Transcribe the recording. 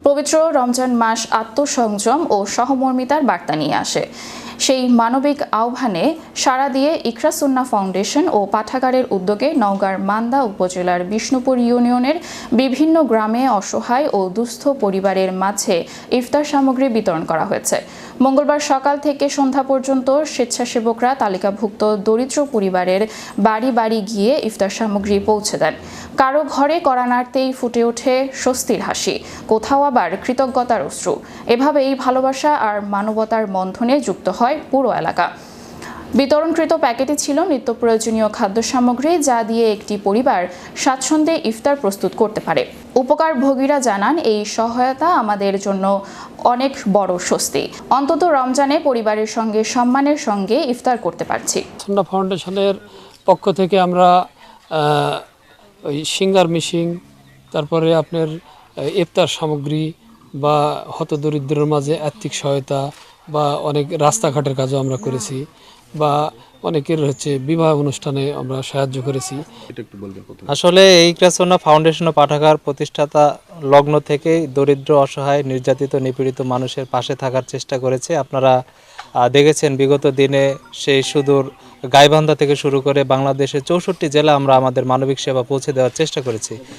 পবিত্র রমজান মাস আত্মসংযম ও সহমর্মিতার বার্তা নিয়ে আসে। সেই মানবিক আহ্বানে সাড়া দিয়ে ইকরা সুন্নাহ ফাউন্ডেশন ও পাঠাগারের উদ্যোগে নওগাঁর মান্দা উপজেলার বিষ্ণুপুর ইউনিয়নের বিভিন্ন গ্রামে অসহায় ও দুস্থ পরিবারের মাঝে ইফতার সামগ্রী বিতরণ করা হয়েছে। মঙ্গলবার সকাল থেকে সন্ধ্যা পর্যন্ত স্বেচ্ছাসেবকরা তালিকাভুক্ত দরিদ্র পরিবারের বাড়ি বাড়ি গিয়ে ইফতার সামগ্রী পৌঁছে দেন। কারো ঘরে কড়া নাড়তেই ফুটে ওঠে স্বস্তির হাসি, কোথাও আবার কৃতজ্ঞতার অশ্রু। এভাবেই ভালোবাসা আর মানবতার বন্ধনে যুক্ত হয় পুরো এলাকা। বিতরণকৃত প্যাকেটে ছিল নিত্য প্রয়োজনীয় খাদ্য সামগ্রী, যা দিয়ে একটি পরিবার স্বাচ্ছন্দ্যে ইফতার প্রস্তুত করতে পারে। উপকারভোগীরা জানান, এই সহায়তা আমাদের জন্য অনেক বড় স্বস্তি। অন্তত রমজানে পরিবারের সঙ্গে সম্মানের সঙ্গে ইফতার করতে পারছি। সুন্নাহ ফাউন্ডেশনের পক্ষ থেকে আমরা ওই সিঙ্গার মিশিং, তারপরে আপনার ইফতার সামগ্রী বা হতদরিদ্রের মাঝে আর্থিক সহায়তা বা অনেক রাস্তাঘাটের কাজও আমরা করেছি, বা অনেকের বিবাহ অনুষ্ঠানে আমরা সাহায্য করেছি। আসলে এই ইকরা সুন্নাহ ফাউন্ডেশন ও পাঠাগার প্রতিষ্ঠাতা লগ্ন থেকেই দরিদ্র, অসহায়, নির্যাতিত, নিপীড়িত মানুষের পাশে থাকার চেষ্টা করেছে। আপনারা দেখেছেন বিগত দিনে সেই সুদূর গাইবান্ধা থেকে শুরু করে বাংলাদেশের ৬৪ জেলা আমরা আমাদের মানবিক সেবা পৌঁছে দেওয়ার চেষ্টা করেছি।